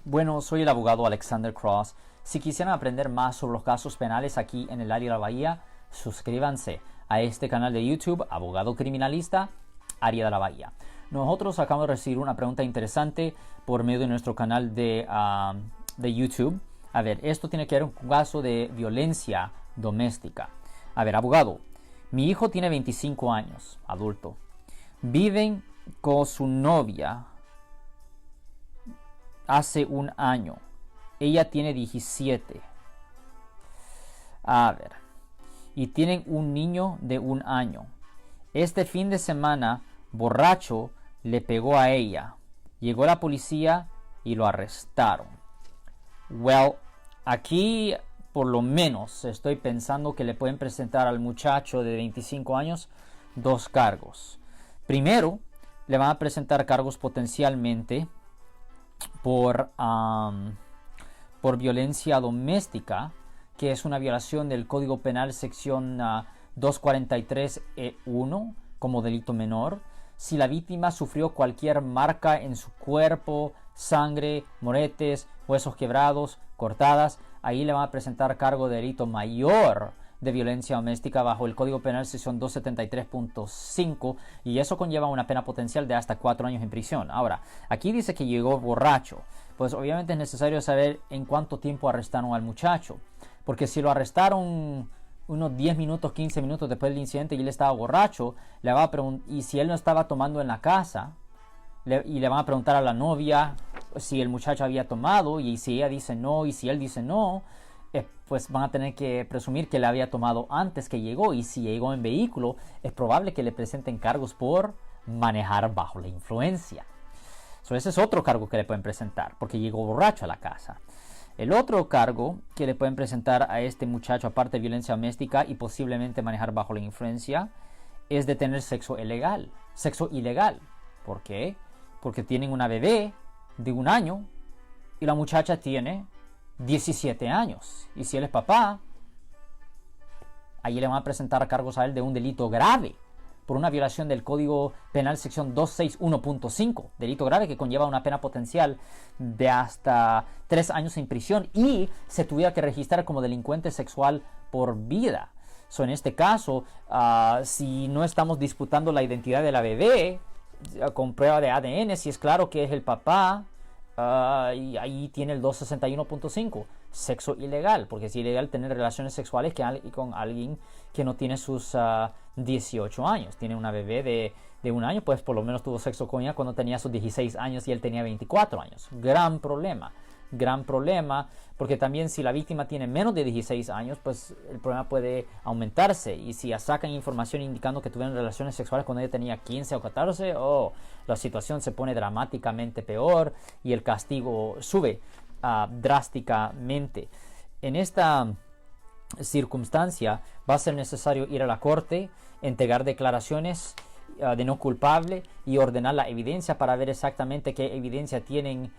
Bueno, soy el abogado Alexander Cross. Si quisieran aprender más sobre los casos penales aquí en el área de la Bahía, suscríbanse a este canal de YouTube, Abogado Criminalista, Área de la Bahía. Nosotros acabamos de recibir una pregunta interesante por medio de nuestro canal de YouTube. A ver, esto tiene que ver con un caso de violencia doméstica. A ver, abogado, mi hijo tiene 25 años, adulto. Viven con su novia hace un año. Ella tiene 17. A ver. Y tienen un niño de un año. Este fin de semana, borracho, le pegó a ella. Llegó la policía y lo arrestaron. Well, aquí por lo menos estoy pensando que le pueden presentar al muchacho de 25 años 2 cargos. Primero, le van a presentar cargos potencialmente por violencia doméstica, que es una violación del Código Penal sección 243E1 como delito menor. Si la víctima sufrió cualquier marca en su cuerpo, sangre, moretes, huesos quebrados, cortadas, ahí le van a presentar cargo de delito mayor de violencia doméstica bajo el Código Penal sección 273.5, y eso conlleva una pena potencial de hasta 4 años en prisión. Ahora, aquí dice que llegó borracho. Pues obviamente es necesario saber en cuánto tiempo arrestaron al muchacho, porque si lo arrestaron unos 10 minutos, 15 minutos después del incidente y él estaba borracho, le va a y si él no estaba tomando en la casa, y le van a preguntar a la novia si el muchacho había tomado, y si ella dice no, y si él dice no, pues van a tener que presumir que le había tomado antes que llegó, y si llegó en vehículo, es probable que le presenten cargos por manejar bajo la influencia. Ese es otro cargo que le pueden presentar, porque llegó borracho a la casa. El otro cargo que le pueden presentar a este muchacho, aparte de violencia doméstica y posiblemente manejar bajo la influencia, es de tener sexo ilegal. Sexo ilegal. ¿Por qué? Porque tienen una bebé de 1 año y la muchacha tiene 17 años. Y si él es papá, ahí le van a presentar cargos a él de un delito grave por una violación del Código Penal sección 261.5, delito grave que conlleva una pena potencial de hasta 3 años en prisión y se tuviera que registrar como delincuente sexual por vida. En este caso, si no estamos disputando la identidad de la bebé con prueba de ADN, si es claro que es el papá, y ahí tiene el 261.5, sexo ilegal, porque es ilegal tener relaciones sexuales con alguien que no tiene sus 18 años. Tiene una bebé de 1 año, pues por lo menos tuvo sexo con ella cuando tenía sus 16 años y él tenía 24 años. Gran problema, porque también si la víctima tiene menos de 16 años, pues el problema puede aumentarse, y si sacan información indicando que tuvieron relaciones sexuales cuando ella tenía 15 o 14, la situación se pone dramáticamente peor y el castigo sube drásticamente. En esta circunstancia va a ser necesario ir a la corte, entregar declaraciones de no culpable y ordenar la evidencia para ver exactamente qué evidencia tienen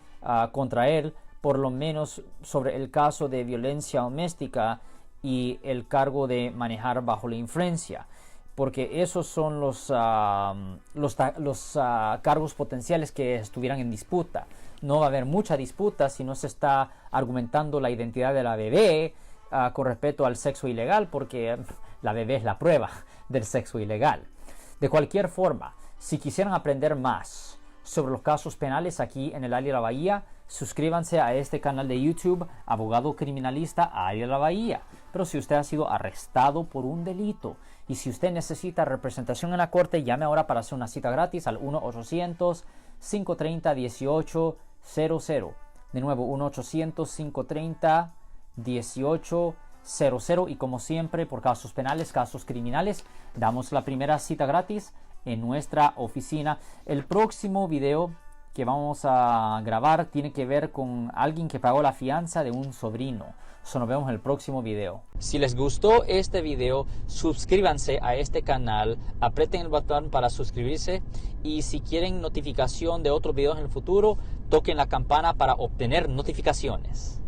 contra él, por lo menos sobre el caso de violencia doméstica y el cargo de manejar bajo la influencia, porque esos son los cargos potenciales que estuvieran en disputa. No va a haber mucha disputa si no se está argumentando la identidad de la bebé con respecto al sexo ilegal, porque la bebé es la prueba del sexo ilegal. De cualquier forma, si quisieran aprender más sobre los casos penales aquí en el área de la Bahía, suscríbanse a este canal de YouTube, Abogado Criminalista, Área de la Bahía. Pero si usted ha sido arrestado por un delito y si usted necesita representación en la corte, llame ahora para hacer una cita gratis al 1-800-530-1800. De nuevo, 1-800-530-1800. Y como siempre, por casos penales, casos criminales, damos la primera cita gratis en nuestra oficina. El próximo video que vamos a grabar tiene que ver con alguien que pagó la fianza de un sobrino. Nos vemos en el próximo video. Si les gustó este video, suscríbanse a este canal, aprieten el botón para suscribirse, y si quieren notificación de otros videos en el futuro, toquen la campana para obtener notificaciones.